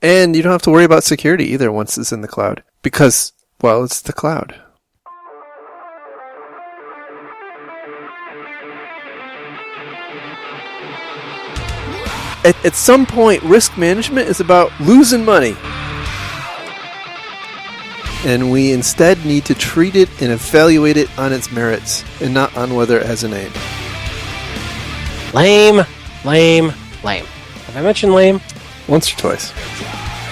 And you don't have to worry about security either once it's in the cloud. Because, well, it's the cloud. At some point, risk management is about losing money. And we instead need to treat it and evaluate it on its merits and not on whether it has a name. Lame. Have I mentioned lame? Once or twice.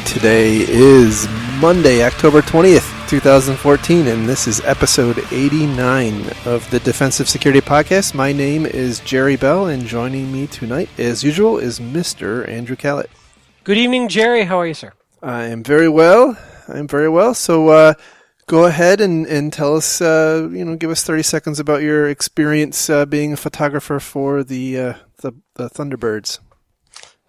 Today is Monday, October 20th, 2014, and this is episode 89 of the Defensive Security Podcast. My name is Jerry Bell, and joining me tonight, as usual, is Mr. Andrew Callett. Good evening, Jerry. How are you, sir? I am very well. So go ahead and tell us, give us 30 seconds about your experience being a photographer for the Thunderbirds.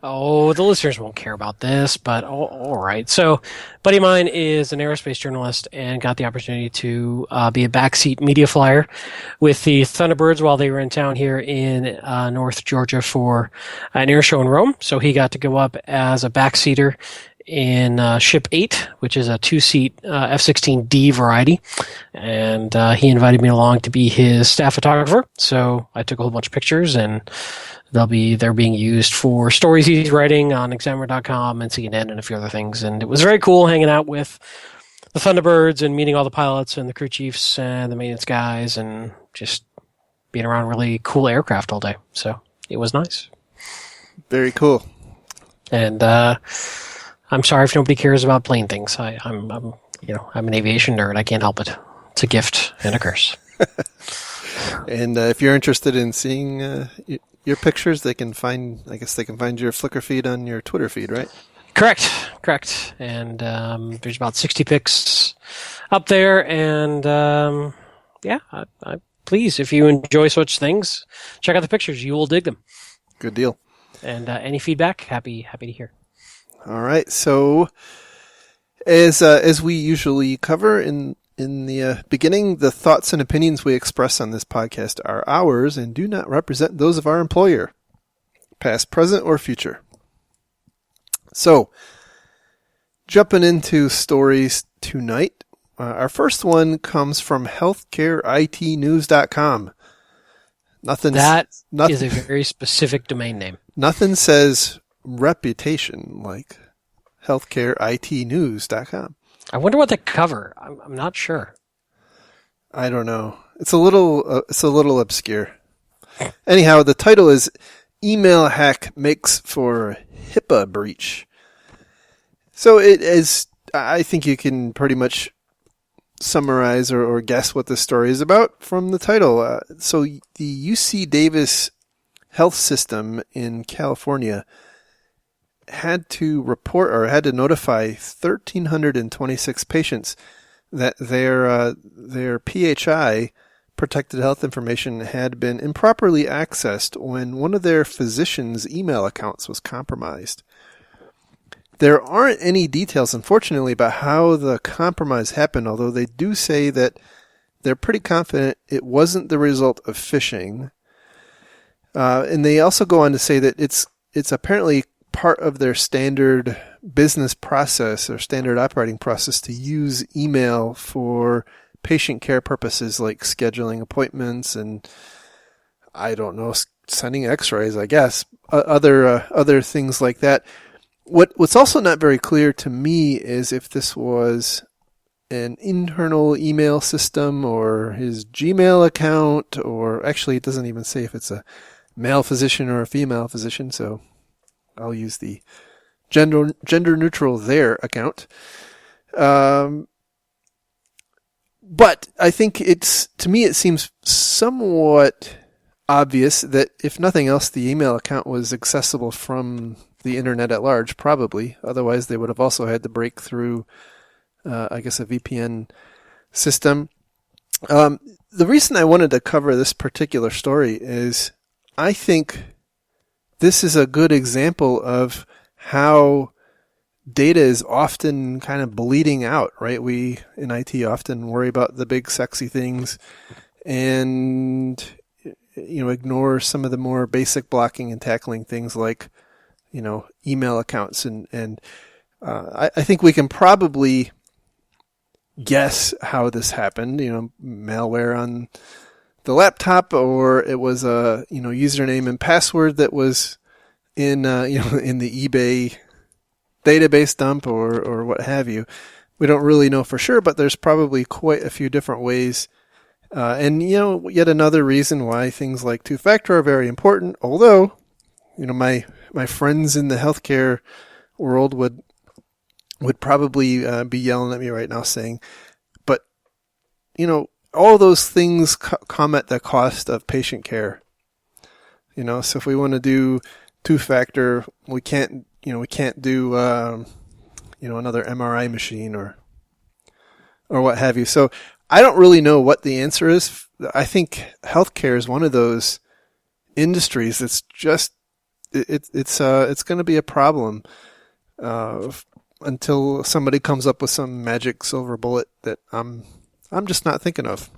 Oh, the listeners won't care about this, but all right. So, buddy of mine is an aerospace journalist and got the opportunity to be a backseat media flyer with the Thunderbirds while they were in town here in North Georgia for an air show in Rome. So he got to go up as a backseater in Ship 8, which is a two-seat F-16D variety. And he invited me along to be his staff photographer. So I took a whole bunch of pictures, and they're being used for stories he's writing on Examiner.com and CNN and a few other things. And it was very cool hanging out with the Thunderbirds and meeting all the pilots and the crew chiefs and the maintenance guys and just being around really cool aircraft all day. So it was nice. Very cool. And I'm sorry if nobody cares about plane things. I'm an aviation nerd. I can't help it. It's a gift and a curse. And if you're interested in seeing your pictures, they can find your Flickr feed on your Twitter feed, right? Correct. And there's about 60 pics up there. And please, if you enjoy such things, check out the pictures. You will dig them. Good deal. And any feedback, happy to hear. All right. So, as we usually cover in the beginning, the thoughts and opinions we express on this podcast are ours and do not represent those of our employer, past, present, or future. So, jumping into stories tonight, our first one comes from healthcareitnews.com. That is a very specific domain name. Nothing says reputation like healthcareitnews.com. I wonder what they cover. I'm not sure. I don't know. It's a little obscure. Anyhow, the title is Email Hack Makes for HIPAA Breach. So it is, I think you can pretty much summarize or guess what the story is about from the title. So the UC Davis Health System in California had to notify 1,326 patients that their PHI, protected health information, had been improperly accessed when one of their physician's email accounts was compromised. There aren't any details, unfortunately, about how the compromise happened, although they do say that they're pretty confident it wasn't the result of phishing. And they also go on to say that it's apparently part of their standard business process or standard operating process to use email for patient care purposes like scheduling appointments and, I don't know, sending x-rays, I guess, other things like that. What's also not very clear to me is if this was an internal email system or his Gmail account, or actually it doesn't even say if it's a male physician or a female physician, so I'll use the gender neutral there account. But I think to me it seems somewhat obvious that if nothing else, the email account was accessible from the internet at large, probably. Otherwise, they would have also had to break through, a VPN system. The reason I wanted to cover this particular story is I think this is a good example of how data is often kind of bleeding out, right? We in IT often worry about the big sexy things and ignore some of the more basic blocking and tackling things like email accounts and I think we can probably guess how this happened. Malware on the laptop, or it was a username and password that was in in the eBay database dump, or what have you. We don't really know for sure, but there's probably quite a few different ways. And yet another reason why things like two-factor are very important. Although, my friends in the healthcare world would probably be yelling at me right now, saying, "But all those things come at the cost of patient care." So if we want to do two-factor, we can't do another MRI machine or what have you. So I don't really know what the answer is. I think healthcare is one of those industries that's just it's going to be a problem until somebody comes up with some magic silver bullet that I'm just not thinking of.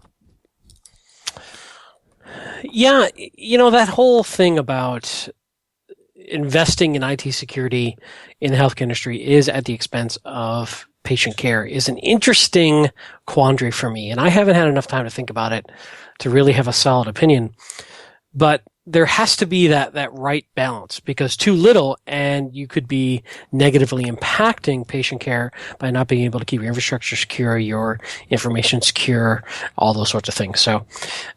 Yeah, that whole thing about investing in IT security in the healthcare industry is at the expense of patient care is an interesting quandary for me. And I haven't had enough time to think about it to really have a solid opinion. But there has to be that right balance, because too little and you could be negatively impacting patient care by not being able to keep your infrastructure secure, your information secure, all those sorts of things. So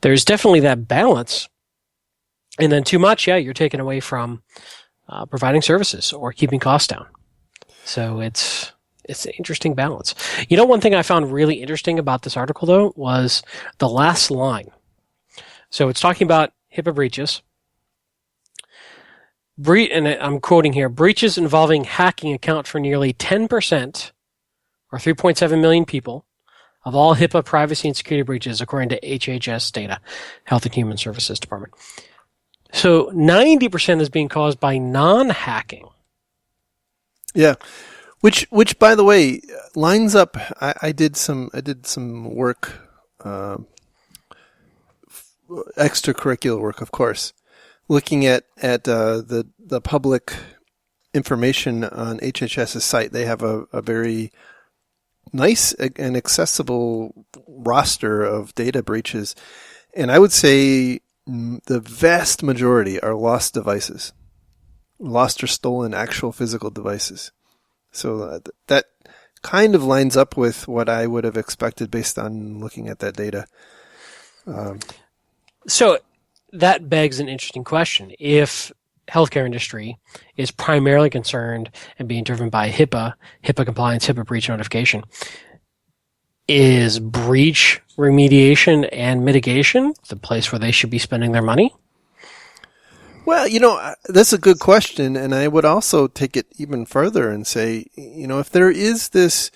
there's definitely that balance. And then too much, you're taken away from providing services or keeping costs down. So it's an interesting balance. One thing I found really interesting about this article, though, was the last line. So it's talking about HIPAA breaches. And I'm quoting here, breaches involving hacking account for nearly 10%, or 3.7 million people, of all HIPAA privacy and security breaches, according to HHS data, Health and Human Services Department. So 90% is being caused by non-hacking. Yeah. Which, by the way, lines up. I did some work, extracurricular work, of course, looking at the public information on HHS's site. They have a very nice and accessible roster of data breaches, and I would say the vast majority are lost devices, lost or stolen actual physical devices. So that kind of lines up with what I would have expected based on looking at that data. So that begs an interesting question. If healthcare industry is primarily concerned and being driven by HIPAA compliance, HIPAA breach notification, is breach remediation and mitigation the place where they should be spending their money? Well, that's a good question, and I would also take it even further and say, if there is this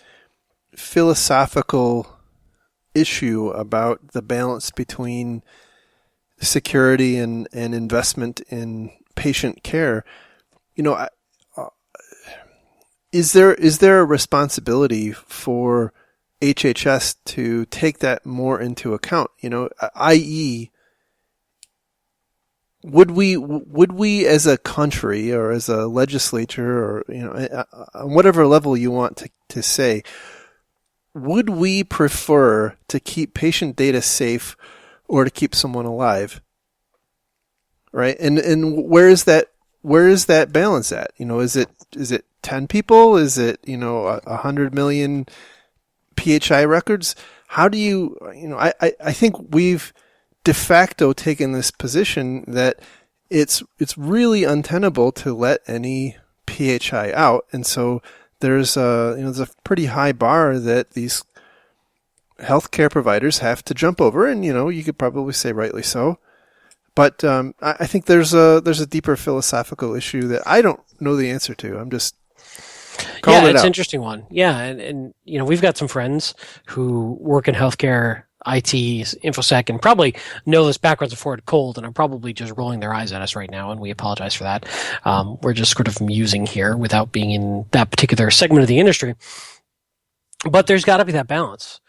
philosophical issue about the balance between security and investment in patient care, is there a responsibility for HHS to take that more into account? I.e., would we as a country or as a legislature or on whatever level you want to say, would we prefer to keep patient data safe or to keep someone alive? Right? And where is that balance at? Is it 10 people? Is it 100 million PHI records? How do you I think we've de facto taken this position that it's really untenable to let any PHI out, and so there's a pretty high bar that these healthcare providers have to jump over, and you could probably say rightly so. But I think there's a deeper philosophical issue that I don't know the answer to. I'm just calling it out. It's an interesting one. Yeah, and we've got some friends who work in healthcare, IT, InfoSec, and probably know this backwards and forward cold, and are probably just rolling their eyes at us right now, and we apologize for that. We're just sort of musing here without being in that particular segment of the industry. But there's got to be that balance,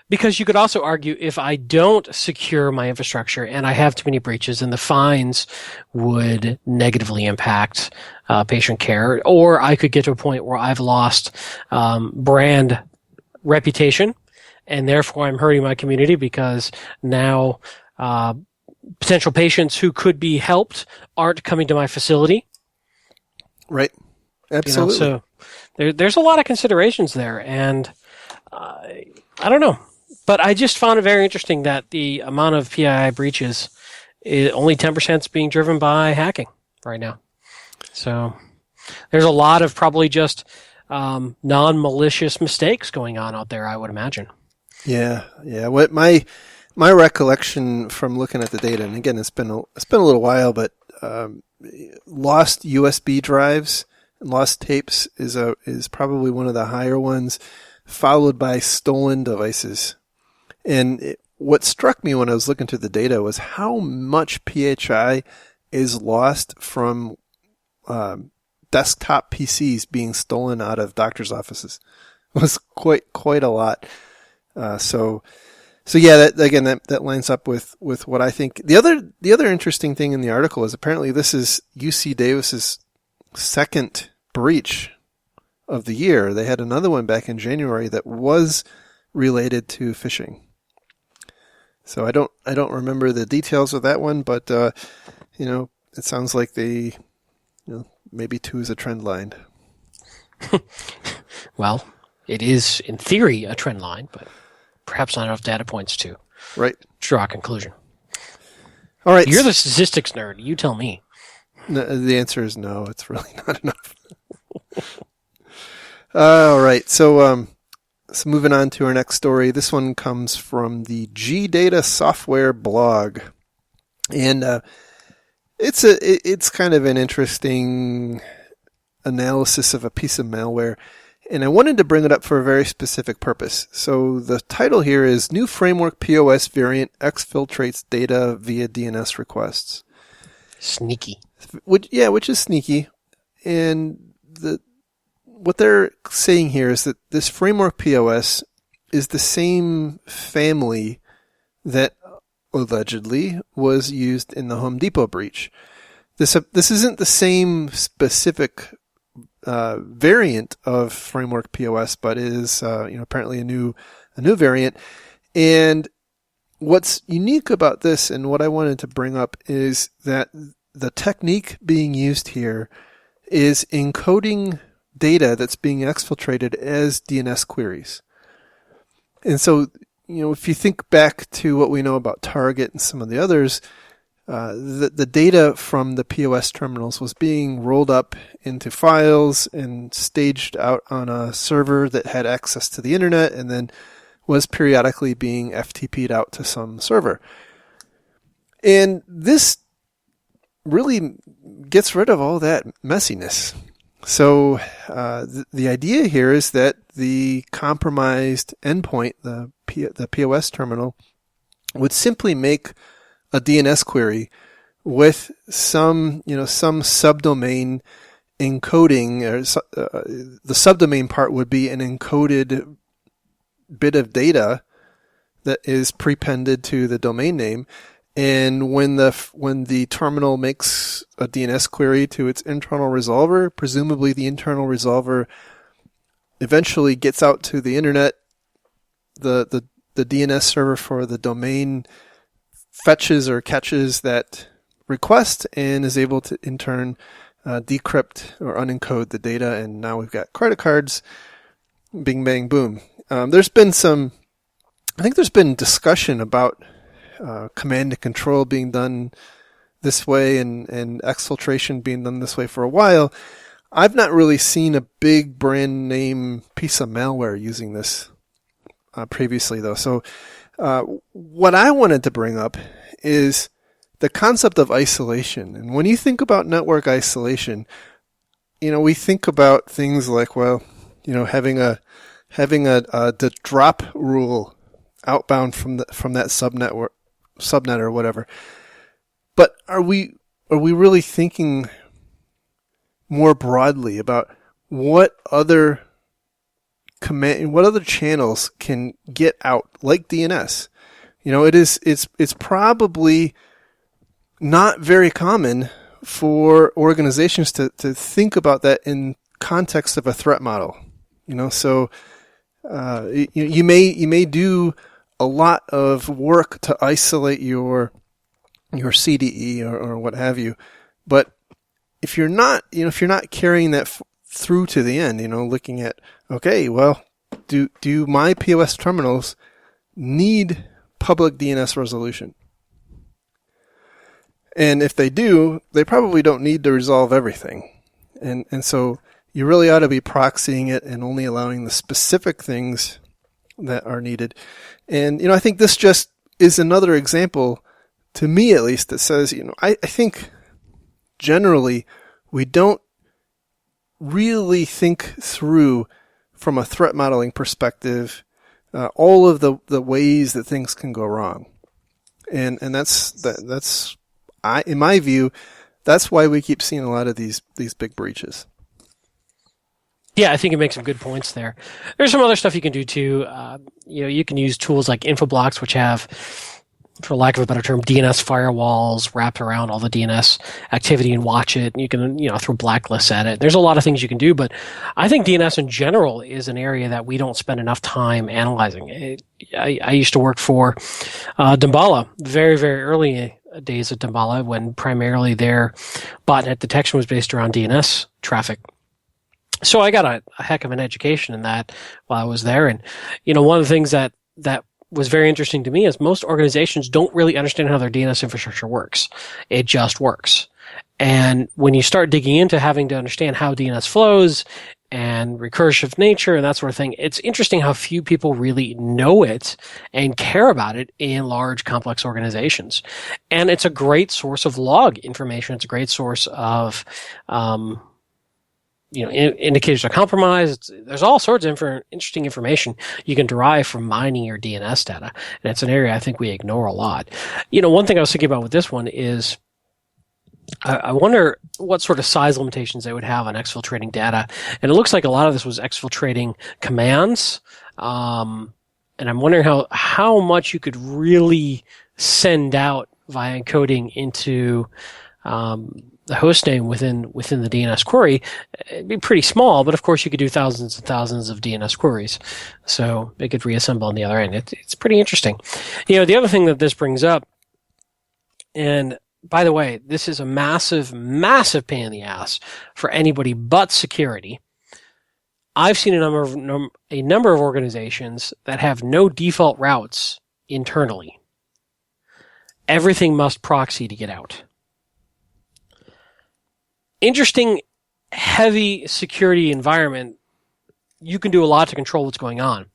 Because you could also argue if I don't secure my infrastructure and I have too many breaches, then the fines would negatively impact patient care. Or I could get to a point where I've lost brand reputation, and therefore I'm hurting my community because now potential patients who could be helped aren't coming to my facility. Right. Absolutely. So there's a lot of considerations there, and I don't know. But I just found it very interesting that the amount of PII breaches, only 10% is being driven by hacking right now. So there's a lot of probably just non-malicious mistakes going on out there, I would imagine. Yeah. What my recollection from looking at the data, and again, it's been a little while, but lost USB drives and lost tapes is probably one of the higher ones, followed by stolen devices. And what struck me when I was looking through the data was how much PHI is lost from desktop PCs being stolen out of doctors' offices. It was quite a lot. So yeah, that lines up with what I think. The other interesting thing in the article is apparently this is UC Davis's second breach of the year. They had another one back in January that was related to phishing. So I don't remember the details of that one, but it sounds like maybe 2 is a trend line. Well, it is in theory a trend line, but perhaps not enough data points to draw a conclusion. All right, you're the statistics nerd. You tell me. No, the answer is no. It's really not enough. All right, so moving on to our next story. This one comes from the GData Software blog, and it's kind of an interesting analysis of a piece of malware, and I wanted to bring it up for a very specific purpose. So the title here is New Framework POS Variant Exfiltrates Data via DNS Requests. Sneaky. Which is sneaky, and what they're saying here is that this framework POS is the same family that allegedly was used in the Home Depot breach. This isn't the same specific variant of framework POS, but is apparently a new variant. And what's unique about this, and what I wanted to bring up, is that the technique being used here is encoding data that's being exfiltrated as DNS queries. And so, if you think back to what we know about Target and some of the others, the data from the POS terminals was being rolled up into files and staged out on a server that had access to the internet, and then was periodically being FTP'd out to some server. And this really gets rid of all that messiness. So the idea here is that the compromised endpoint, the POS terminal, would simply make a DNS query with some subdomain encoding, or the subdomain part would be an encoded bit of data that is prepended to the domain name. And when the terminal makes a DNS query to its internal resolver, presumably the internal resolver eventually gets out to the internet. The DNS server for the domain fetches or catches that request and is able to in turn decrypt or unencode the data. And now we've got credit cards. Bing, bang, boom. There's been discussion about command and control being done this way and exfiltration being done this way for a while. I've not really seen a big brand name piece of malware using this previously, though. So what I wanted to bring up is the concept of isolation. And when you think about network isolation, we think about things like, having the drop rule outbound from that subnet or whatever. But are we really thinking more broadly about what other command, what other channels can get out like DNS. It's probably not very common for organizations to think about that in context of a threat model. So you may do a lot of work to isolate your CDE or what have you, but if you're not carrying that through to the end, looking at, okay, well, do my POS terminals need public DNS resolution? And if they do, they probably don't need to resolve everything. And so you really ought to be proxying it and only allowing the specific things that are needed. And, I think this just is another example, to me at least, that says, I think generally we don't really think through from a threat modeling perspective all of the ways that things can go wrong. And that's in my view, that's why we keep seeing a lot of these big breaches. Yeah, I think it makes some good points there. There's some other stuff you can do too. You can use tools like Infoblox, which have, for lack of a better term, DNS firewalls wrapped around all the DNS activity and watch it. You can, throw blacklists at it. There's a lot of things you can do, but I think DNS in general is an area that we don't spend enough time analyzing. I used to work for Damballa, very, very early days of Damballa, when primarily their botnet detection was based around DNS traffic. So I got a heck of an education in that while I was there. And, one of the things that was very interesting to me is most organizations don't really understand how their DNS infrastructure works. It just works. And when you start digging into having to understand how DNS flows and recursive nature and that sort of thing, it's interesting how few people really know it and care about it in large, complex organizations. And it's a great source of log information. It's a great source of, indicators of compromise. There's all sorts of interesting information you can derive from mining your DNS data. And it's an area I think we ignore a lot. One thing I was thinking about with this one is I wonder what sort of size limitations they would have on exfiltrating data. And it looks like a lot of this was exfiltrating commands. And I'm wondering how much you could really send out via encoding into the host name within the DNS query. It'd be pretty small, but of course you could do thousands and thousands of DNS queries. So it could reassemble on the other end. It's pretty interesting. The other thing that this brings up, and by the way, this is a massive, massive pain in the ass for anybody but security. I've seen a number of organizations that have no default routes internally. Everything must proxy to get out. Interesting, heavy security environment. You can do a lot to control what's going on.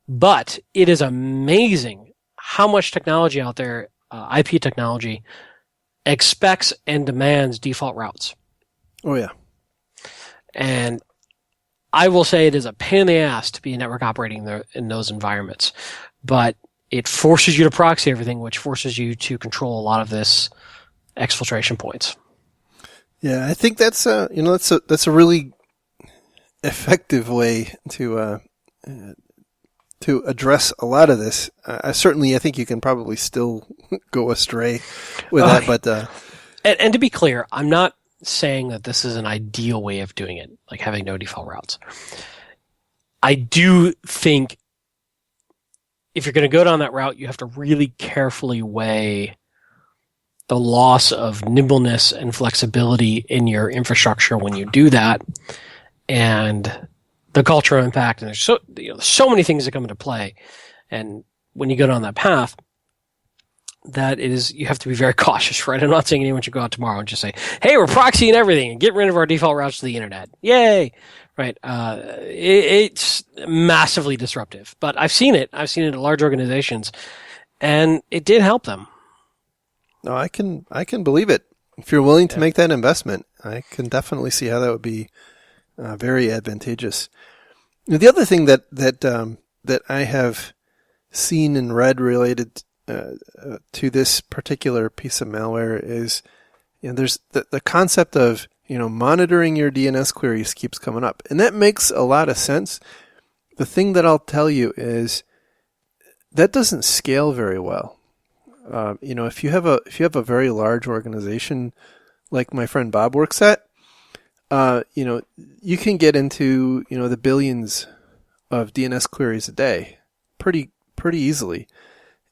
But it is amazing how much technology out there, IP technology, expects and demands default routes. Oh, yeah. And I will say it is a pain in the ass to be a network operating in those environments. But it forces you to proxy everything, which forces you to control a lot of this exfiltration points. Yeah, I think that's a really effective way to address a lot of this. I think you can probably still go astray with that, but and to be clear, I'm not saying that this is an ideal way of doing it, like having no default routes. I do think if you're going to go down that route, you have to really carefully weigh the loss of nimbleness and flexibility in your infrastructure when you do that, and the cultural impact. And there's so many things that come into play. And when you go down that path, you have to be very cautious, right? I'm not saying anyone should go out tomorrow and just say, hey, we're proxying everything and get rid of our default routes to the internet. Yay! Right? It's massively disruptive. But I've seen it. I've seen it at large organizations, and it did help them. No, I can believe it. If you're willing to make that investment, I can definitely see how that would be very advantageous. The other thing that I have seen and read related to this particular piece of malware is, there's the concept of monitoring your DNS queries keeps coming up, and that makes a lot of sense. the thing that I'll tell you is that doesn't scale very well. If you have a very large organization like my friend Bob works at, you can get into the billions of DNS queries a day pretty easily,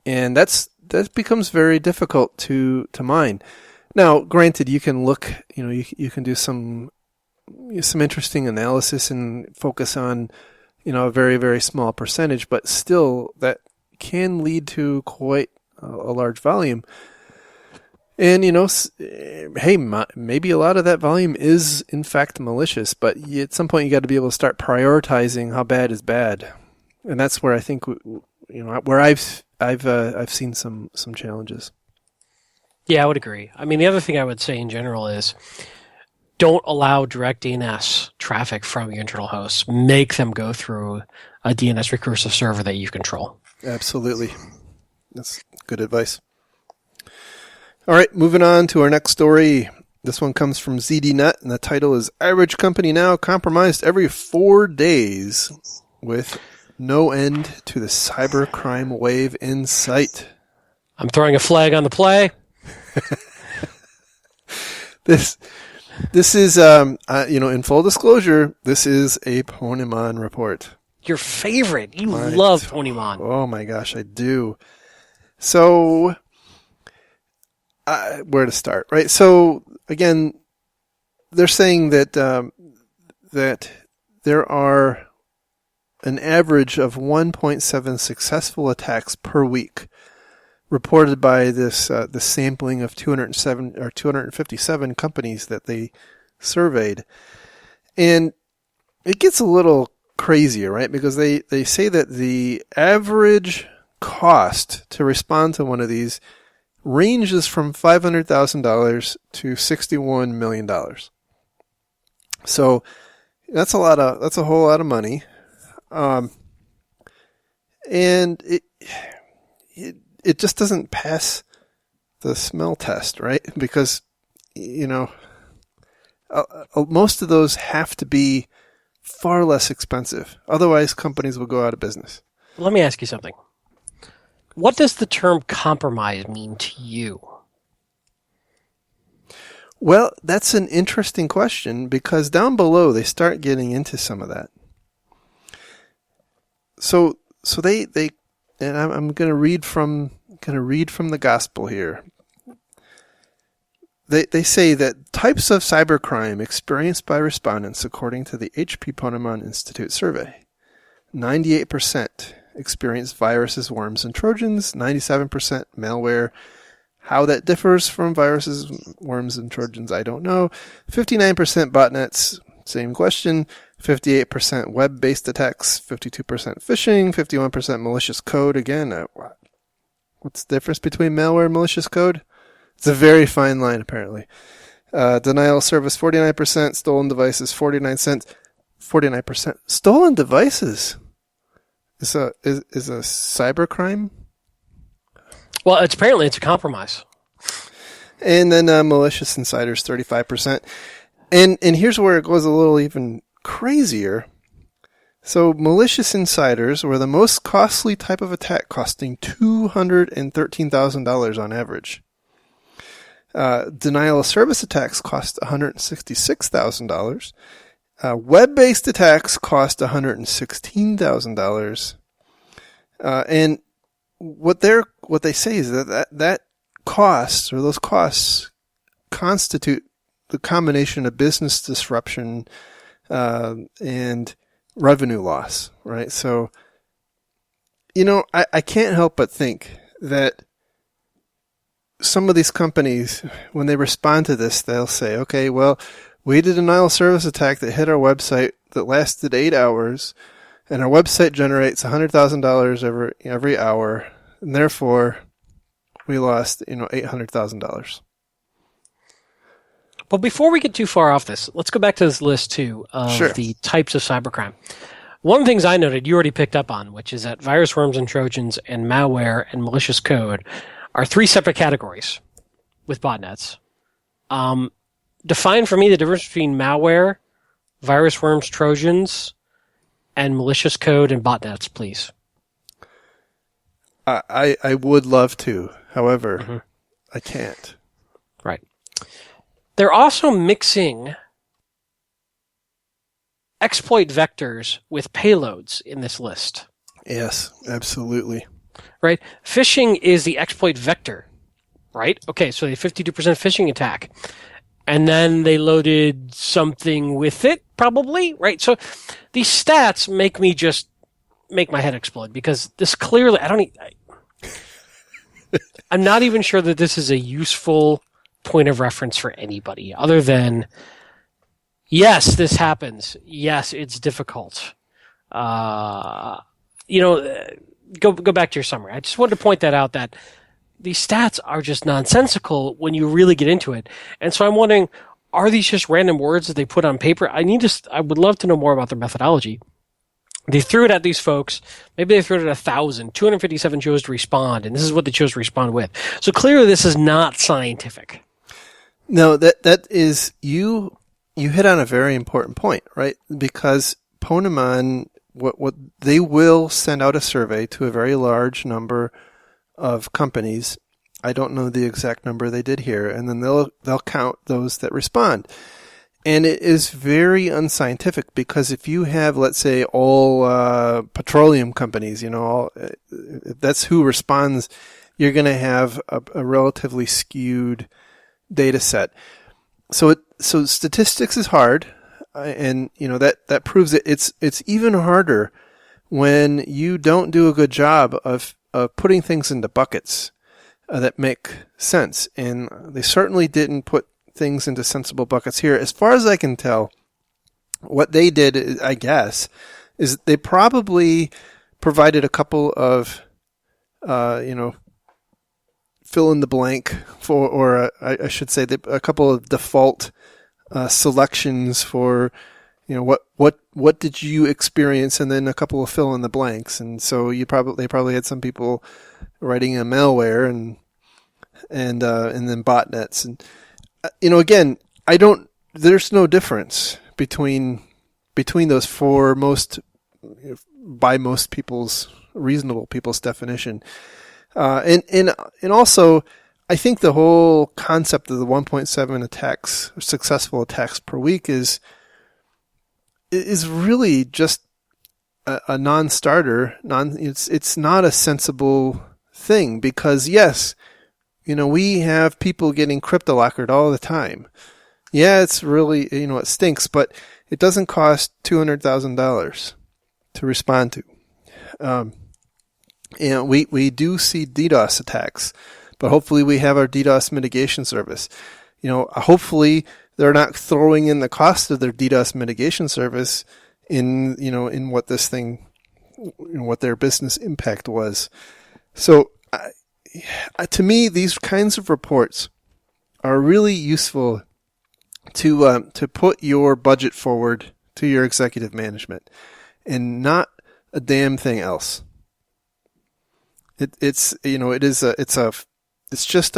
and that becomes very difficult to mine. Now, granted, you can look, you can do some interesting analysis and focus on a very, very small percentage, but still that can lead to quite a large volume. And, hey, maybe a lot of that volume is in fact malicious, but at some point you got to be able to start prioritizing how bad is bad. And that's where I think, where I've seen some challenges. Yeah, I would agree. I mean, the other thing I would say in general is don't allow direct DNS traffic from your internal hosts. Make them go through a DNS recursive server that you control. Absolutely. That's good advice. All right, moving on to our next story. This one comes from ZDNet, and the title is Average Company Now Compromised Every 4 Days with No End to the Cybercrime Wave in Sight. I'm throwing a flag on the play. This is, in full disclosure, this is a Ponemon report. Your favorite. You love Ponemon. Oh my gosh, I do. So, where to start, right? So, again, they're saying that that there are an average of 1.7 successful attacks per week reported by this sampling of 257 companies that they surveyed. And it gets a little crazier, right? Because they say that the average cost to respond to one of these ranges from $500,000 to $61 million. So that's a whole lot of money. And it just doesn't pass the smell test, right? Because, most of those have to be far less expensive. Otherwise, companies will go out of business. Let me ask you something. What does the term compromise mean to you? Well, that's an interesting question because down below they start getting into some of that. So they and I'm going to read from the gospel here. They say that types of cybercrime experienced by respondents, according to the HP Ponemon Institute survey, 98% experienced viruses, worms, and Trojans. 97% malware. How that differs from viruses, worms, and Trojans, I don't know. 59% botnets. Same question. 58% web-based attacks, 52% phishing, 51% malicious code. Again, what's the difference between malware and malicious code? It's a very fine line, apparently. Denial of service, 49%. Stolen devices, 49%. Stolen devices is a cybercrime? Well, apparently it's a compromise. And then malicious insiders, 35%. And here's where it goes a little even crazier. So malicious insiders were the most costly type of attack, costing $213,000 on average. Denial of service attacks cost $166,000. Web-based attacks cost $116,000. And what they say is that costs, or those costs, constitute the combination of business disruption and revenue loss, right? So, I can't help but think that some of these companies, when they respond to this, they'll say, okay, well, we did a denial of service attack that hit our website that lasted 8 hours, and our website generates $100,000 every hour, and therefore we lost, $800,000. But before we get too far off this, let's go back to this list, too, of Sure. the types of cybercrime. One of the things I noted, you already picked up on, which is that virus, worms, and Trojans, and malware and malicious code are 3 separate categories with botnets. Define for me the difference between malware, virus, worms, Trojans, and malicious code and botnets, please. I would love to. However, I can't. Right. They're also mixing exploit vectors with payloads in this list. Yes, absolutely. Right? Phishing is the exploit vector, right? Okay, so a 52% phishing attack. And then they loaded something with it, probably, right? So these stats make my head explode because this clearly, I'm not even sure that this is a useful point of reference for anybody other than, yes, this happens. Yes, it's difficult. Go back to your summary. I just wanted to point that out, that these stats are just nonsensical when you really get into it. And so I'm wondering, are these just random words that they put on paper? I would love to know more about their methodology. They threw it at these folks. Maybe they threw it at 1,000. 257 chose to respond, and this is what they chose to respond with. So clearly this is not scientific. No, that is, you hit on a very important point, right? Because Ponemon, what they will send out a survey to a very large number of companies. I don't know the exact number they did here, and then they'll count those that respond. And it is very unscientific because if you have, let's say, all petroleum companies, if that's who responds, you're going to have a relatively skewed data set. So statistics is hard, and that proves it. It's even harder when you don't do a good job of putting things into buckets that make sense. And they certainly didn't put things into sensible buckets here. As far as I can tell, what they did, I guess, is they probably provided a couple of, fill in the blank I should say a couple of default selections for, what did you experience, and then a couple of fill in the blanks. And so they probably had some people writing a malware and then botnets. And again, there's no difference between those four by most people's, reasonable people's definition. And also, I think the whole concept of the 1.7 successful attacks per week is really just a non-starter. It's not a sensible thing because, yes, we have people getting cryptolockered all the time. Yeah, it's really, it stinks, but it doesn't cost $200,000 to respond to. We do see DDoS attacks, but hopefully we have our DDoS mitigation service. Hopefully they're not throwing in the cost of their DDoS mitigation service in what this thing, what their business impact was. So, to me, these kinds of reports are really useful to put your budget forward to your executive management, and not a damn thing else. It's just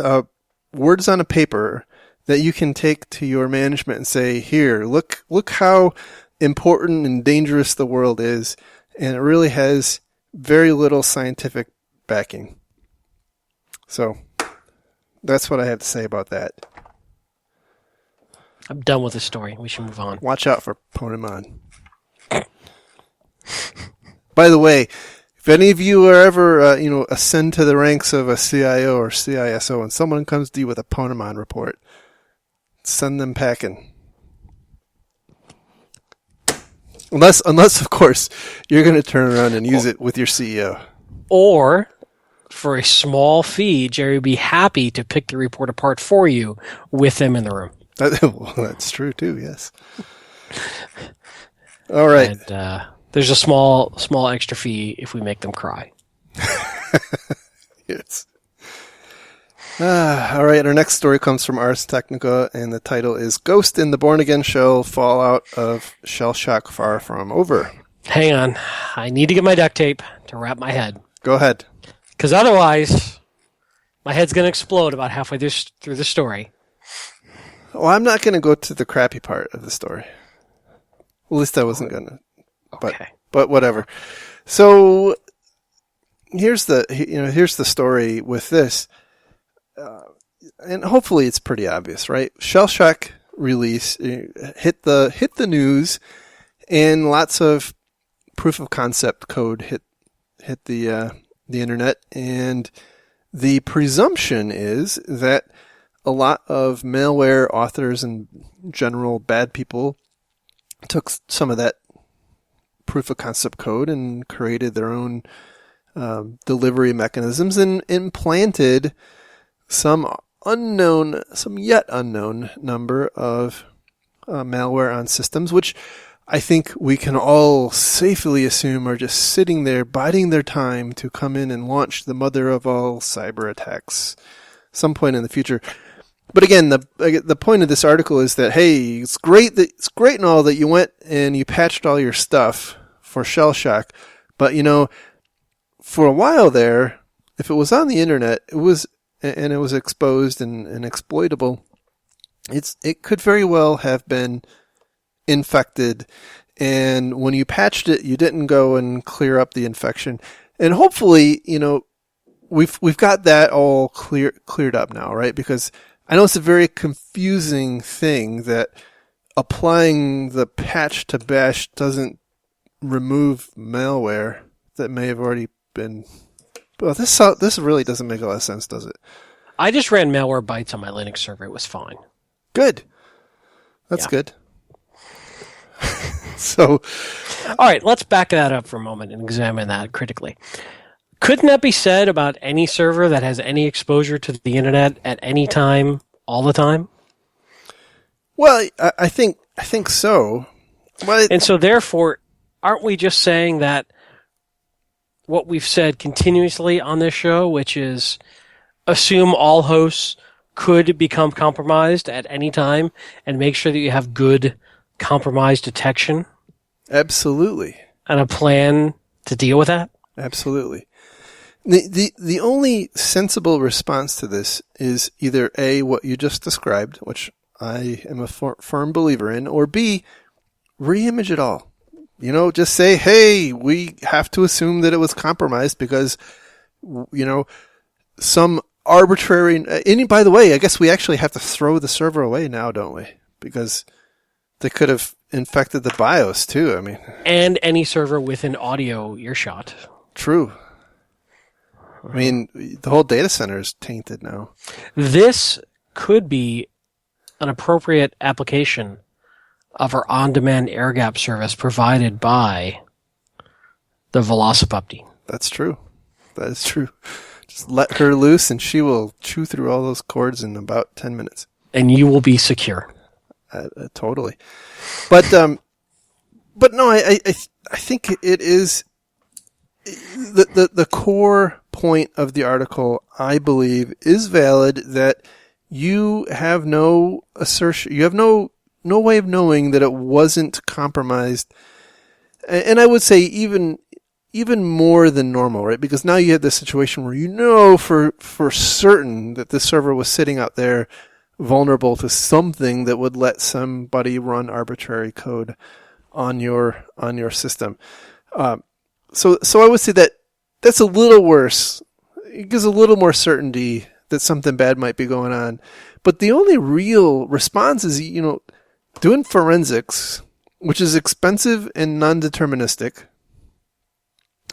words on a paper that you can take to your management and say, here, look how important and dangerous the world is, and it really has very little scientific backing. So that's what I have to say about that. I'm done with the story. We should move on. Watch out for Ponemon. By the way, if any of you are ever, ascend to the ranks of a CIO or CISO and someone comes to you with a Ponemon report, send them packing. Unless, of course, you're going to turn around and use it with your CEO. Or, for a small fee, Jerry would be happy to pick the report apart for you with them in the room. Well, that's true, too, yes. All right. And there's a small extra fee if we make them cry. Yes. All right, our next story comes from Ars Technica, and the title is Ghost in the Born Again Shell, Fallout of Shell Shock Far From Over. Hang on. I need to get my duct tape to wrap my head. Go ahead. Because otherwise, my head's going to explode about halfway through the story. Well, I'm not going to go to the crappy part of the story. Well, at least I wasn't going to. Okay. but whatever. So here's the story with this, and hopefully it's pretty obvious, right? Shell Shock release hit the news, and lots of proof of concept code hit the internet, and the presumption is that a lot of malware authors and general bad people took some of that proof of concept code and created their own delivery mechanisms and implanted some yet unknown number of malware on systems, which I think we can all safely assume are just sitting there biding their time to come in and launch the mother of all cyber attacks some point in the future. But again, the point of this article is that, hey, it's great and all that you went and you patched all your stuff for Shell Shock, but for a while there, if it was on the internet, it was exposed and exploitable, it could very well have been infected, and when you patched it, you didn't go and clear up the infection. And hopefully, we've got that all cleared up now, right? Because I know it's a very confusing thing that applying the patch to bash doesn't remove malware that may have already been. Well, this really doesn't make a lot of sense, does it? I just ran Malwarebytes on my Linux server. It was fine. Good. That's good. So, all right, let's back that up for a moment and examine that critically. Couldn't that be said about any server that has any exposure to the internet at any time, all the time? Well, I think so. Well, and so therefore, aren't we just saying that what we've said continuously on this show, which is assume all hosts could become compromised at any time and make sure that you have good compromise detection? Absolutely. And a plan to deal with that? Absolutely. The only sensible response to this is either A, what you just described, which I am a firm believer in, or B, reimage it all. Just say, hey, we have to assume that it was compromised because, some arbitrary... And by the way, I guess we actually have to throw the server away now, don't we? Because they could have infected the BIOS too, I mean. And any server with an audio earshot. True. I mean, the whole data center is tainted now. This could be an appropriate application of our on-demand air-gap service provided by the Velocipupty. That's true. That is true. Just let her loose and she will chew through all those cords in about 10 minutes. And you will be secure. Totally. But no, I think it is the core point of the article, I believe, is valid, that you have no assertion, you have no way of knowing that it wasn't compromised. And I would say even more than normal, right? Because now you have this situation where for certain that this server was sitting out there vulnerable to something that would let somebody run arbitrary code on your system. So I would say that's a little worse. It gives a little more certainty that something bad might be going on. But the only real response is, doing forensics, which is expensive and non-deterministic,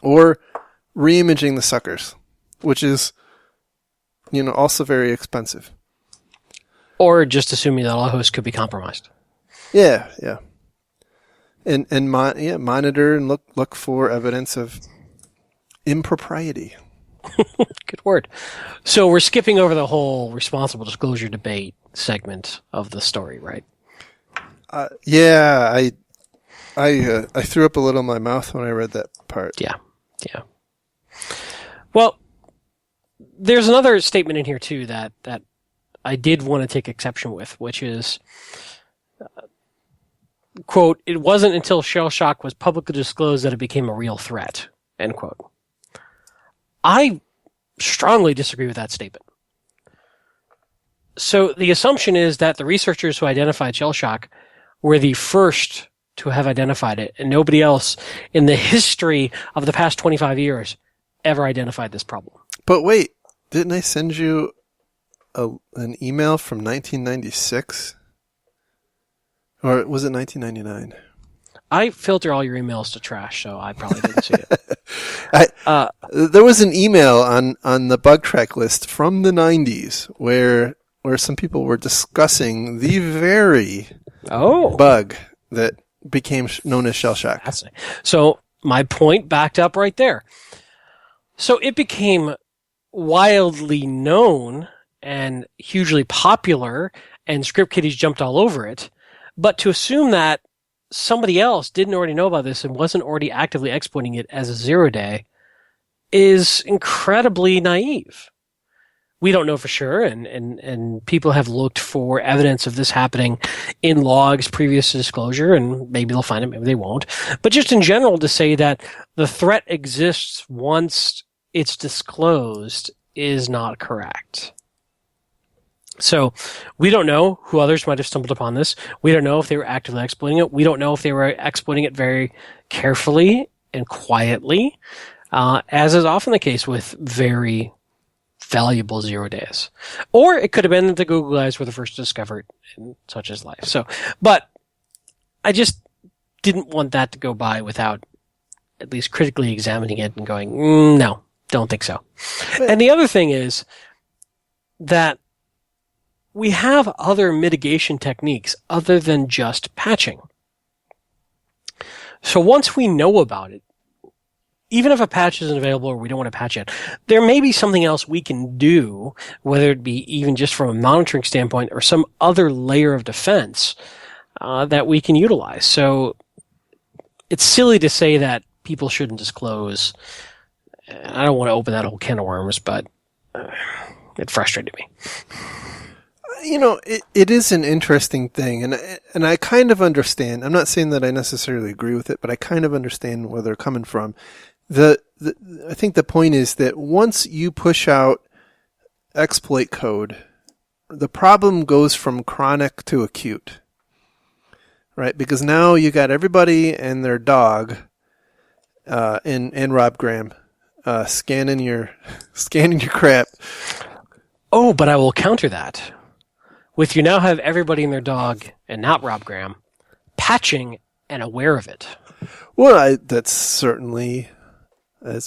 or reimaging the suckers, which is, also very expensive. Or just assuming that all hosts could be compromised. Yeah. And monitor and look for evidence of impropriety. Good word. So we're skipping over the whole responsible disclosure debate segment of the story, right? Yeah, I threw up a little in my mouth when I read that part. Yeah. Well, there's another statement in here too that I did want to take exception with, which is, quote, "It wasn't until Shell Shock was publicly disclosed that it became a real threat," end quote. I strongly disagree with that statement. So the assumption is that the researchers who identified Shell Shock were the first to have identified it, and nobody else in the history of the past 25 years ever identified this problem. But wait, didn't I send you an email from 1996? Or was it 1999? I filter all your emails to trash, so I probably didn't see it. There was an email on the bug track list from the 90s where some people were discussing the very bug that became known as shell shock. So my point backed up right there. So it became wildly known and hugely popular, and script kiddies jumped all over it. But to assume that somebody else didn't already know about this and wasn't already actively exploiting it as a 0-day is incredibly naive. We don't know for sure, and people have looked for evidence of this happening in logs previous to disclosure, and maybe they'll find it, maybe they won't. But just in general, to say that the threat exists once it's disclosed is not correct. So we don't know who others might have stumbled upon this. We don't know if they were actively exploiting it. We don't know if they were exploiting it very carefully and quietly, as is often the case with very valuable 0-days. Or it could have been that the Google guys were the first to discover it in such as life. So, but I just didn't want that to go by without at least critically examining it and going, no, don't think so. And the other thing is that we have other mitigation techniques other than just patching. So once we know about it, even if a patch isn't available or we don't want to patch it, there may be something else we can do, whether it be even just from a monitoring standpoint or some other layer of defense that we can utilize. So it's silly to say that people shouldn't disclose. I don't want to open that whole can of worms, but it frustrated me. You know, it is an interesting thing, and I kind of understand. I'm not saying that I necessarily agree with it, but I kind of understand where they're coming from. I think the point is that once you push out exploit code, the problem goes from chronic to acute, right? Because now you got everybody and their dog, and Rob Graham, scanning your crap. Oh, but I will counter that. With you now have everybody and their dog, and not Rob Graham, patching and aware of it. Well, that's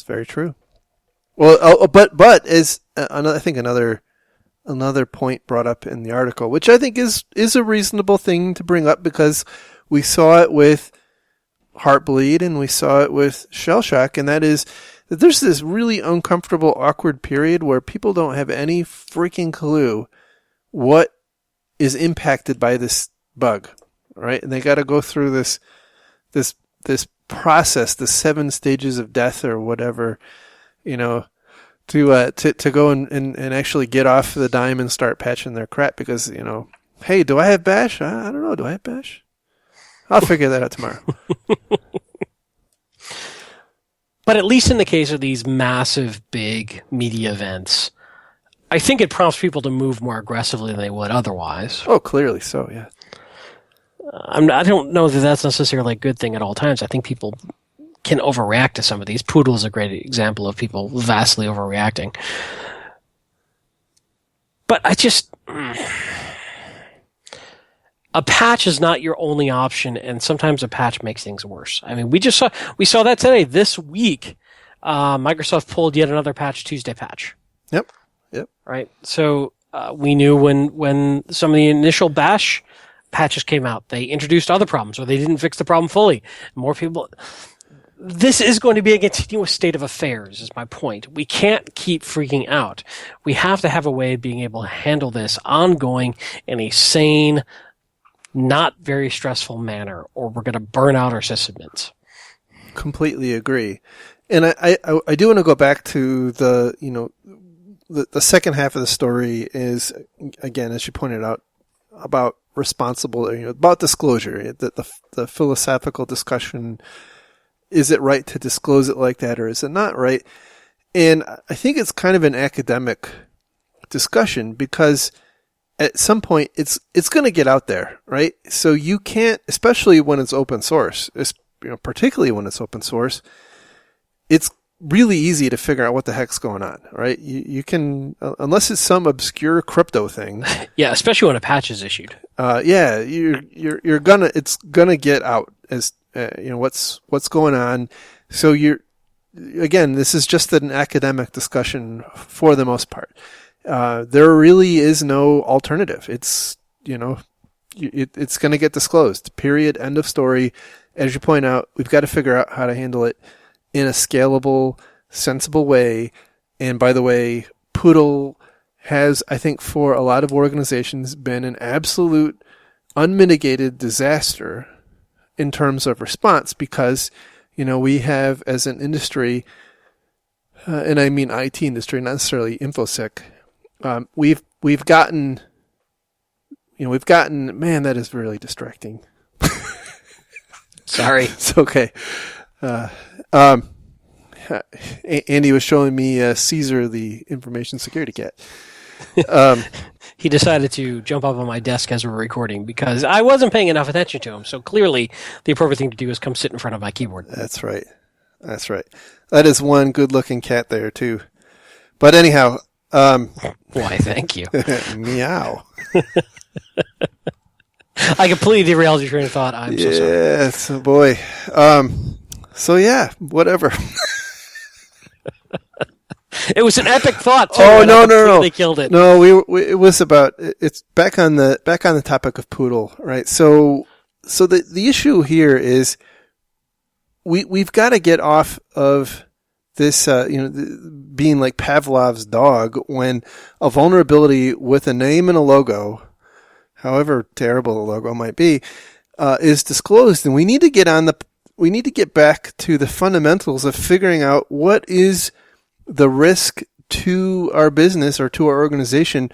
very true. Well, but as I think another point brought up in the article, which I think is a reasonable thing to bring up, because we saw it with Heartbleed and we saw it with Shell Shock, and that is that there's this really uncomfortable, awkward period where people don't have any freaking clue what is impacted by this bug, right? And they got to go through this process, the 7 stages of death or whatever, you know, to go and actually get off the dime and start patching their crap because, you know, hey, do I have Bash? I don't know. Do I have Bash? I'll figure that out tomorrow. But at least in the case of these massive, big media events, I think it prompts people to move more aggressively than they would otherwise. Oh, clearly so, yeah. I don't know that that's necessarily a good thing at all times. I think people can overreact to some of these. Poodle is a great example of people vastly overreacting. But a patch is not your only option, and sometimes a patch makes things worse. I mean, we saw that today. This week, Microsoft pulled yet another Patch Tuesday patch. Yep. Right. So we knew when some of the initial Bash patches came out, they introduced other problems, or they didn't fix the problem fully. More people. This is going to be a continuous state of affairs, is my point. We can't keep freaking out. We have to have a way of being able to handle this ongoing in a sane, not very stressful manner, or we're going to burn out our sysadmins. Completely agree. And I do want to go back to the second half of the story is, again, as you pointed out, about responsible, about disclosure, the philosophical discussion. Is it right to disclose it like that, or is it not right? And I think it's kind of an academic discussion, because at some point it's going to get out there, right? So you can't, especially when it's open source, particularly when it's open source, it's really easy to figure out what the heck's going on, right? You can, unless it's some obscure crypto thing. Yeah, especially when a patch is issued. It's gonna get out as what's going on. So again, this is just an academic discussion for the most part. There really is no alternative. It's it's going to get disclosed. Period. End of story. As you point out, we've got to figure out how to handle it in a scalable, sensible way. And by the way, Poodle has, I think, for a lot of organizations, been an absolute unmitigated disaster in terms of response because, we have as an industry, and I mean IT industry, not necessarily InfoSec, we've gotten, man, that is really distracting. Sorry. It's okay. Andy was showing me Caesar, the information security cat. He decided to jump up on my desk as we're recording because I wasn't paying enough attention to him. So clearly, the appropriate thing to do is come sit in front of my keyboard. That's right. That is one good-looking cat there too. But anyhow, why? Thank you. Meow. I completely derailed your train of thought. I'm so sorry. Yes, boy. So yeah, whatever. It was an epic thought. Too, no. They killed it. No, it was about, it's back on the topic of Poodle, right? So the issue here is we've got to get off of this, being like Pavlov's dog when a vulnerability with a name and a logo, however terrible the logo might be, is disclosed, and we need to get back to the fundamentals of figuring out what is the risk to our business or to our organization,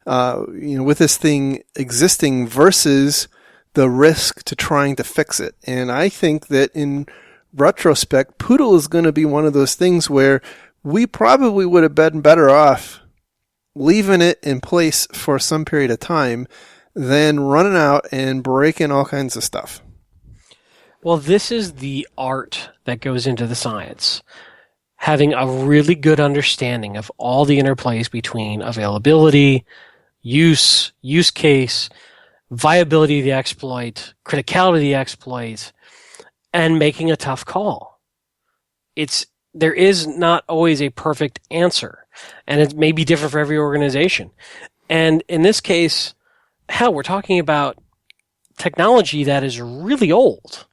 with this thing existing versus the risk to trying to fix it. And I think that in retrospect, Poodle is going to be one of those things where we probably would have been better off leaving it in place for some period of time than running out and breaking all kinds of stuff. Well, this is the art that goes into the science. Having a really good understanding of all the interplays between availability, use case, viability of the exploit, criticality of the exploit, and making a tough call. There is not always a perfect answer, and it may be different for every organization. And in this case, hell, we're talking about technology that is really old.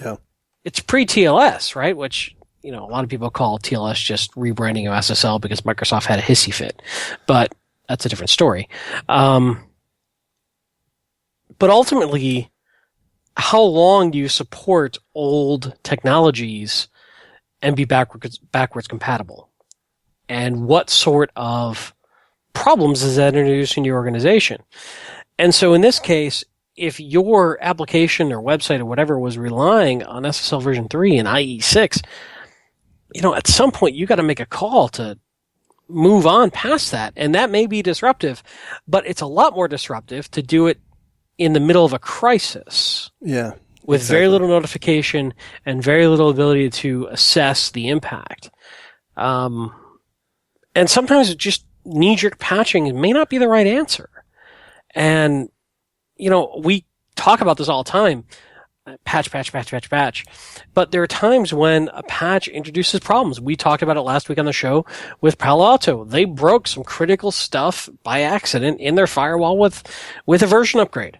Yeah. It's pre-TLS, right? Which, a lot of people call TLS just rebranding of SSL because Microsoft had a hissy fit. But that's a different story. But ultimately, how long do you support old technologies and be backwards compatible? And what sort of problems does that introduce in your organization? And so in this case, if your application or website or whatever was relying on SSL version 3 and IE6, at some point you got to make a call to move on past that. And that may be disruptive, but it's a lot more disruptive to do it in the middle of a crisis. Yeah. With exactly. very little notification and very little ability to assess the impact. And sometimes just knee-jerk patching may not be the right answer. And, we talk about this all the time. Patch. But there are times when a patch introduces problems. We talked about it last week on the show with Palo Alto. They broke some critical stuff by accident in their firewall with a version upgrade.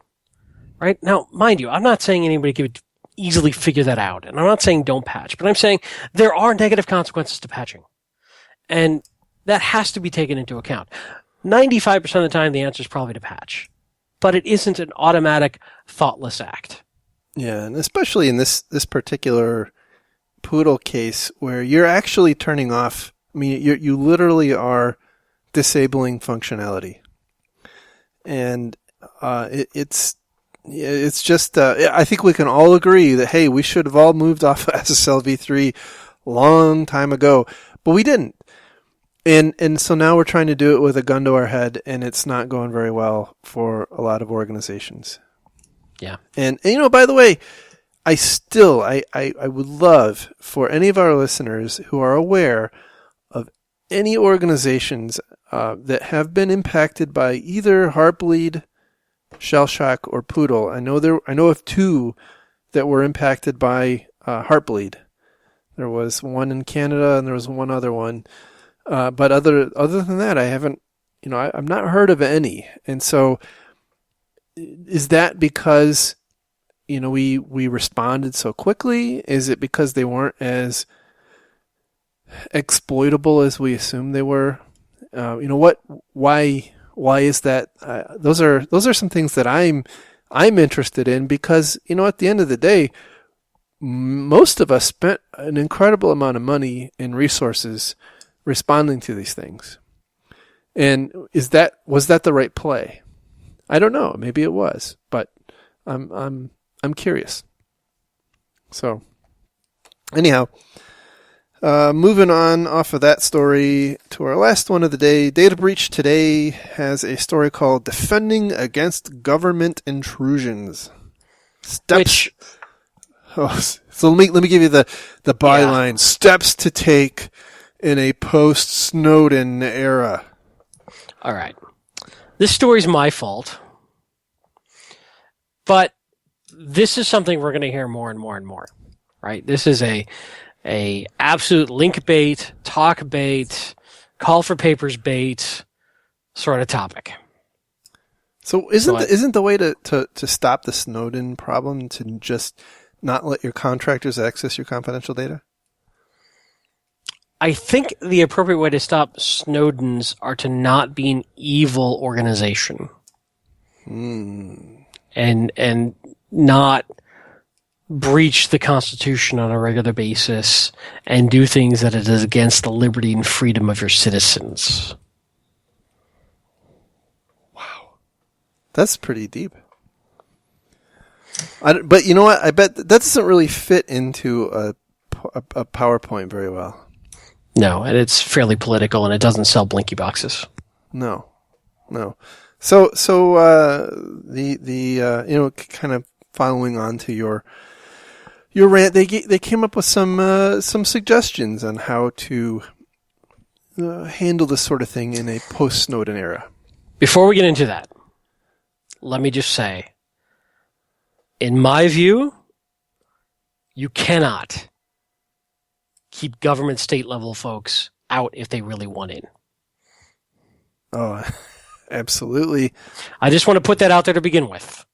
Right? Now, mind you, I'm not saying anybody could easily figure that out. And I'm not saying don't patch. But I'm saying there are negative consequences to patching. And that has to be taken into account. 95% of the time, the answer is probably to patch. But it isn't an automatic, thoughtless act. Yeah, and especially in this particular Poodle case where you're actually turning off, you literally are disabling functionality. And it's just, I think we can all agree that, hey, we should have all moved off of SSL v3 long time ago, but we didn't. And so now we're trying to do it with a gun to our head, and it's not going very well for a lot of organizations. Yeah. And by the way, I would love for any of our listeners who are aware of any organizations that have been impacted by either Heartbleed, Shell Shock, or Poodle. I know of two that were impacted by Heartbleed. There was one in Canada, and there was one other one. But other than that, I haven't. I've not heard of any. And so, is that because we responded so quickly? Is it because they weren't as exploitable as we assumed they were? Why is that? Those are some things that I'm interested in, because at the end of the day, most of us spent an incredible amount of money and resources responding to these things. And was that the right play? I don't know. Maybe it was, but I'm curious. So anyhow, moving on off of that story to our last one of the day. Data Breach Today has a story called "Defending Against Government Intrusions." Steps. So let me give you the byline. Steps to take in a post-Snowden era. All right. This story's my fault. But this is something we're going to hear more and more and more. Right? This is a absolute link bait, talk bait, call for papers bait sort of topic. So isn't the way to stop the Snowden problem to just not let your contractors access your confidential data? I think the appropriate way to stop Snowdens are to not be an evil organization. And not breach the Constitution on a regular basis and do things that it is against the liberty and freedom of your citizens. Wow. That's pretty deep. But you know what? I bet that doesn't really fit into a PowerPoint very well. No, and it's fairly political, and it doesn't sell blinky boxes. No. So the kind of following on to your rant, they came up with some suggestions on how to handle this sort of thing in a post-Snowden era. Before we get into that, let me just say, in my view, you cannot keep government state level folks out if they really want in. Oh, absolutely. I just want to put that out there to begin with.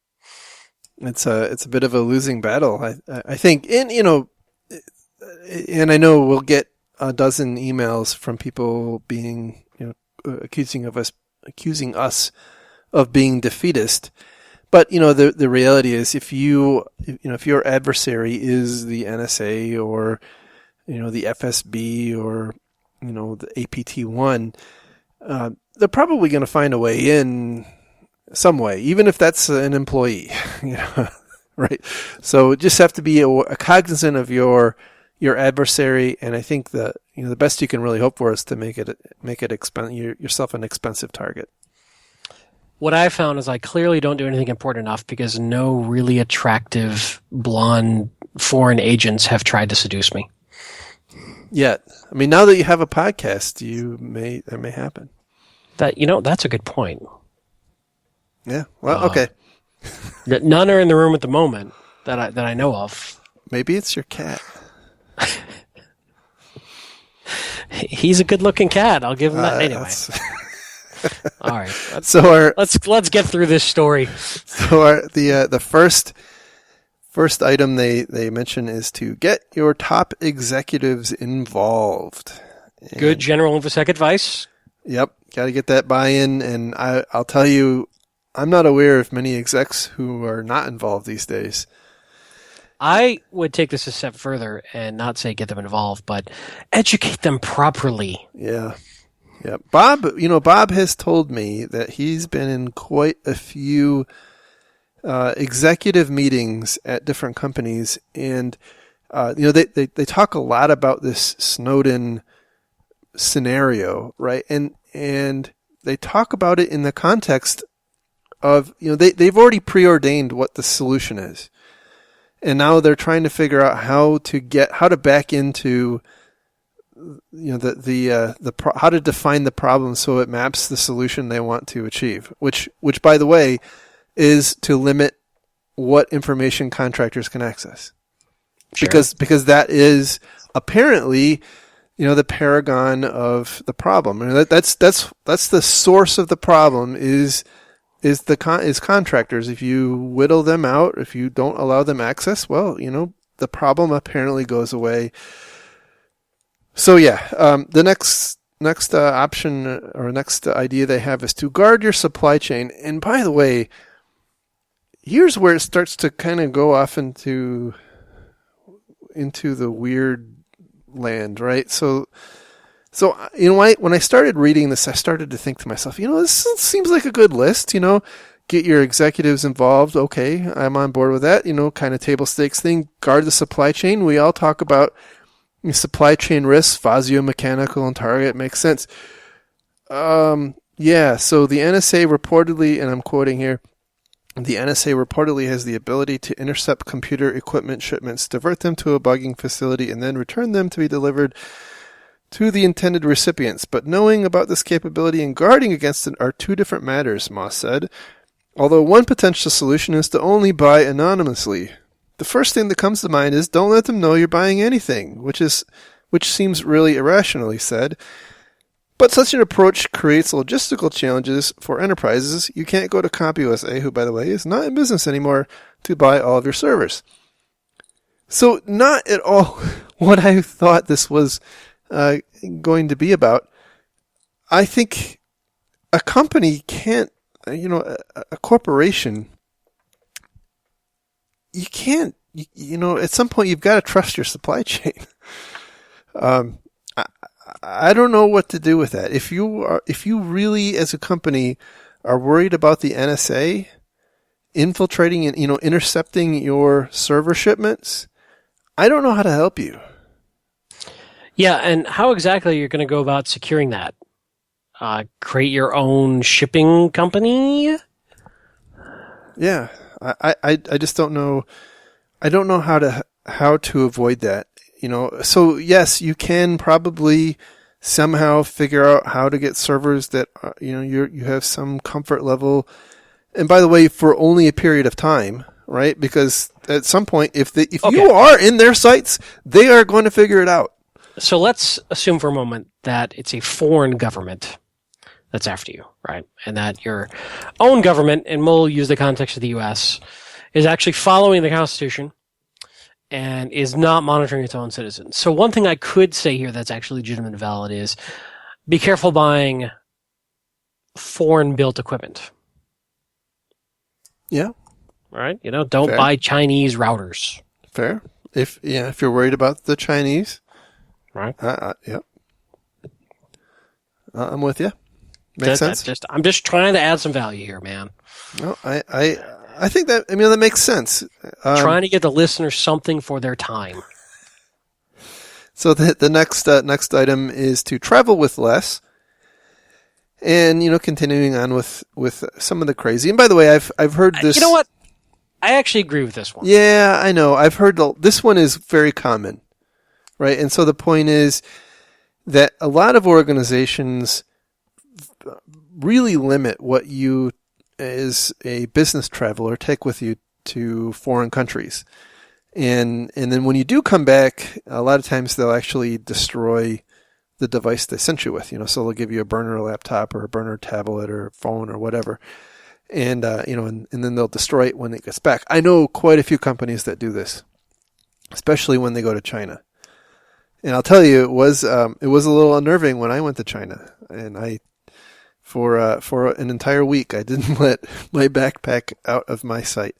It's a bit of a losing battle, I think. And and I know we'll get a dozen emails from people being accusing us of being defeatist. But the reality is, if your adversary is the NSA or the FSB or the APT1, they're probably going to find a way in some way, even if that's an employee, right? So just have to be cognizant of your adversary, and I think the best you can really hope for is to make yourself an expensive target. What I found is I clearly don't do anything important enough because no really attractive blonde foreign agents have tried to seduce me. Yet, I mean, now that you have a podcast, that may happen. That's a good point. Yeah. Well, okay. None are in the room at the moment that I know of. Maybe it's your cat. He's a good-looking cat. I'll give him that anyway. All right. Let's get through this story. So the first item they mention is to get your top executives involved. Good general InfoSec advice. Yep, got to get that buy-in, and I'll tell you, I'm not aware of many execs who are not involved these days. I would take this a step further and not say get them involved, but educate them properly. Yeah. Bob has told me that he's been in quite a few executive meetings at different companies, and they talk a lot about this Snowden scenario, right? And they talk about it in the context of, they've already preordained what the solution is. And now they're trying to figure out how to back into, how to define the problem so it maps the solution they want to achieve, which by the way, is to limit what information contractors can access. Sure. Because that is apparently, the paragon of the problem. And that's the source of the problem is contractors. If you whittle them out, if you don't allow them access, well, the problem apparently goes away. So yeah, the next option or next idea they have is to guard your supply chain. And by the way, here's where it starts to kind of go off into the weird land, right? So when I started reading this, I started to think to myself, this seems like a good list. Get your executives involved. Okay, I'm on board with that. Kind of table stakes thing. Guard the supply chain. We all talk about supply chain risks. Fazio, Mechanical, and Target makes sense. Yeah. So the NSA reportedly, and I'm quoting here, the NSA reportedly has the ability to intercept computer equipment shipments, divert them to a bugging facility, and then return them to be delivered to the intended recipients. But knowing about this capability and guarding against it are two different matters, Moss said. Although one potential solution is to only buy anonymously. The first thing that comes to mind is don't let them know you're buying anything, which seems really irrational, he said. But such an approach creates logistical challenges for enterprises. You can't go to CompUSA, who, by the way, is not in business anymore, to buy all of your servers. So not at all what I thought this was going to be about. I think a company can't, a corporation, you can't, at some point you've got to trust your supply chain. I don't know what to do with that. If you really, as a company, are worried about the NSA infiltrating and intercepting your server shipments, I don't know how to help you. Yeah, and how exactly you're going to go about securing that? Create your own shipping company? Yeah, I just don't know. I don't know how to avoid that. So yes, you can probably somehow figure out how to get servers that you have some comfort level. And by the way, for only a period of time, right? Because at some point, if you are in their sites, they are going to figure it out. So let's assume for a moment that it's a foreign government that's after you, right? And that your own government, and we'll use the context of the U.S., is actually following the Constitution and is not monitoring its own citizens. So one thing I could say here that's actually legitimate and valid is be careful buying foreign-built equipment. Yeah. Right? Don't Fair. buy Chinese routers. Fair. If you're worried about the Chinese. Right. Yeah. I'm with you. Makes sense. I'm just trying to add some value here, man. No, I think that makes sense. Trying to get the listeners something for their time. So the next item is to travel with less, and continuing on with some of the crazy. And by the way, I've heard this. You know what? I actually agree with this one. Yeah, I know. I've heard this one is very common, right? And so the point is that a lot of organizations really limit what you, as a business traveler, take with you to foreign countries. And then when you do come back, a lot of times they'll actually destroy the device they sent you with, so they'll give you a burner laptop or a burner tablet or phone or whatever. And, and then they'll destroy it when it gets back. I know quite a few companies that do this, especially when they go to China. And I'll tell you, it was a little unnerving when I went to China, and for an entire week, I didn't let my backpack out of my sight.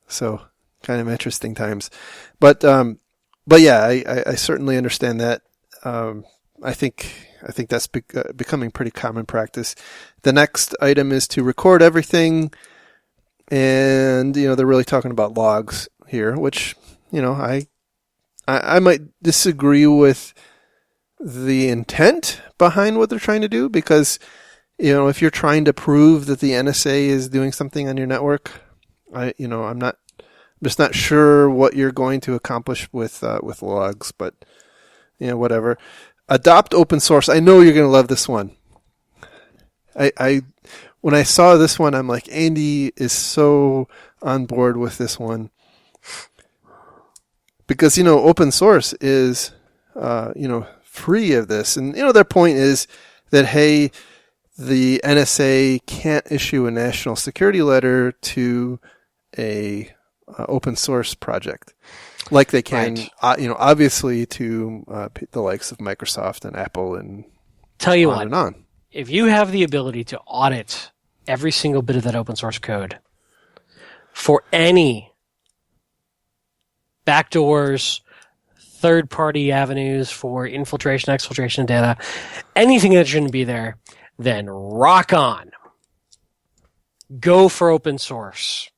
So kind of interesting times, but yeah, I certainly understand that. I think that's becoming pretty common practice. The next item is to record everything, and they're really talking about logs here, which I might disagree with the intent behind what they're trying to do, because if you're trying to prove that the NSA is doing something on your network, I'm just not sure what you're going to accomplish with logs, but whatever. Adopt open source. I know you're going to love this one. When I saw this one, I'm like, Andy is so on board with this one. Because, open source is, free of this. And, their point is that, hey, the NSA can't issue a national security letter to a open source project like they can, right. Obviously to the likes of Microsoft and Apple and tell you on what, and on. If you have the ability to audit every single bit of that open source code for any backdoors, third-party avenues for infiltration, exfiltration of data, anything that shouldn't be there, then rock on. Go for open source.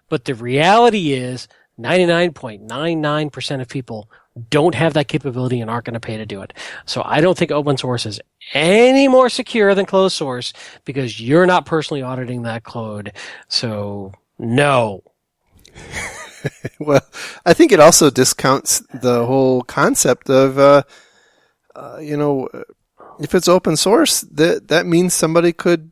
But the reality is 99.99% of people don't have that capability and aren't going to pay to do it. So I don't think open source is any more secure than closed source because you're not personally auditing that code. So no. Well, I think it also discounts the whole concept of, if it's open source, that means somebody could,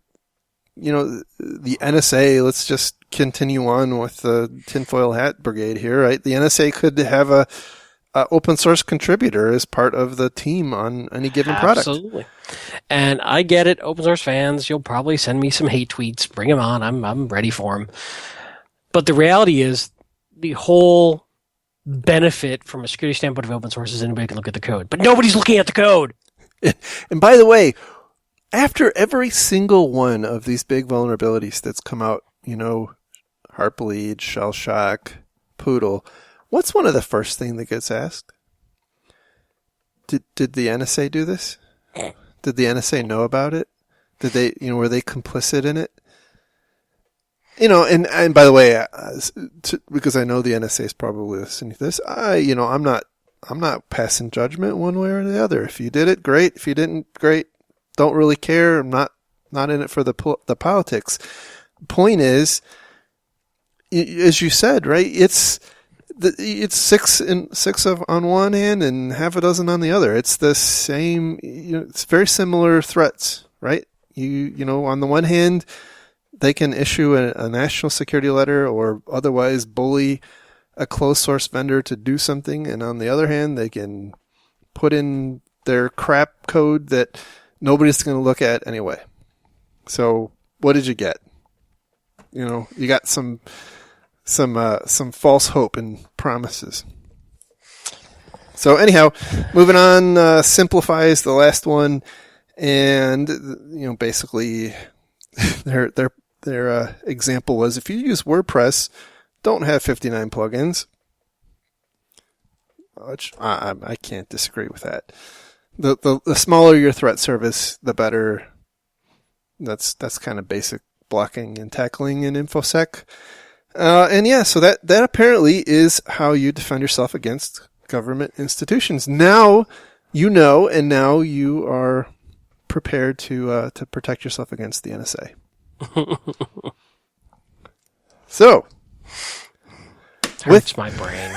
the NSA, let's just continue on with the tinfoil hat brigade here, right? The NSA could have a open source contributor as part of the team on any given product. Absolutely. And I get it, open source fans, you'll probably send me some hate tweets. Bring them on. I'm ready for them. But the reality is the whole benefit from a security standpoint of open source is anybody can look at the code. But nobody's looking at the code. And by the way, after every single one of these big vulnerabilities that's come out, Heartbleed, Shellshock, Poodle, what's one of the first thing that gets asked? Did the NSA do this? Did the NSA know about it? Did they, were they complicit in it? And by the way, because I know the NSA is probably listening to this, I'm not passing judgment one way or the other. If you did it, great. If you didn't, great. Don't really care. I'm not in it for the politics. Point is, as you said, right? It's six on one hand and half a dozen on the other. It's the same. It's very similar threats, right? On the one hand, they can issue a national security letter or otherwise bully a closed source vendor to do something, and on the other hand, they can put in their crap code that nobody's going to look at anyway. So, what did you get? You got some false hope and promises. So anyhow, moving on, simplifies the last one, and basically their example was if you use WordPress, don't have 59 plugins. Which I can't disagree with that. The smaller your threat service, the better. That's kind of basic blocking and tackling in InfoSec. So that apparently is how you defend yourself against government institutions. Now you know, and now you are prepared to protect yourself against the NSA. So, hurts my brain.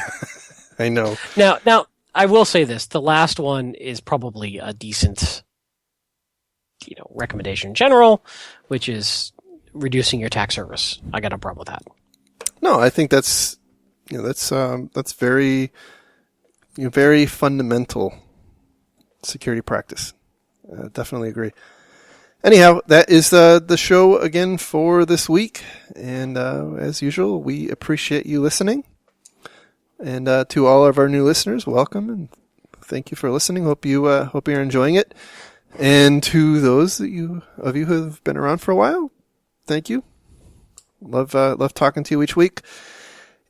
I know. Now I will say this: the last one is probably a decent, recommendation in general, which is reducing your attack surface. I got no problem with that. No, I think that's very, very fundamental security practice. Definitely agree. Anyhow, that is the show again for this week, and as usual, we appreciate you listening. And to all of our new listeners, welcome and thank you for listening. Hope you're enjoying it. And to those of you who have been around for a while, thank you. Love talking to you each week.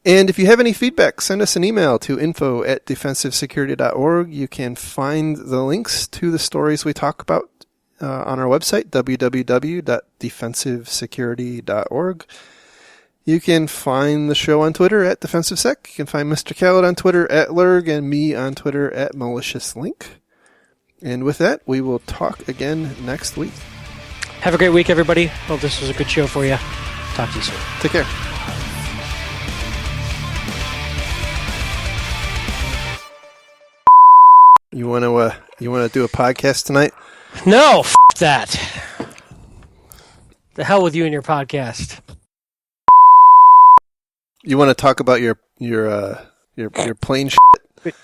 And if you have any feedback, send us an email to info@defensivesecurity.org. You can find the links to the stories we talk about on our website, www.defensivesecurity.org. You can find the show on Twitter @DefensiveSec. You can find Mr. Khaled on Twitter @Lurg and me on Twitter @MaliciousLink. And with that, we will talk again next week. Have a great week, everybody. Hope this was a good show for you. Talk to you soon. Take care. You want to do a podcast tonight? No, that. The hell with you and your podcast. You want to talk about your plane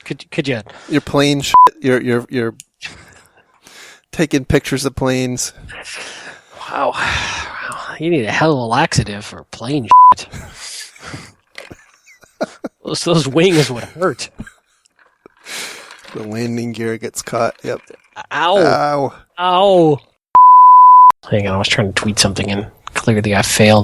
Could you? your plane your taking pictures of planes. Wow. You need a hell of a laxative for plane shit. Those wings would hurt. The landing gear gets caught. Yep. Ow. Ow. Ow. Hang on, I was trying to tweet something and clearly I failed.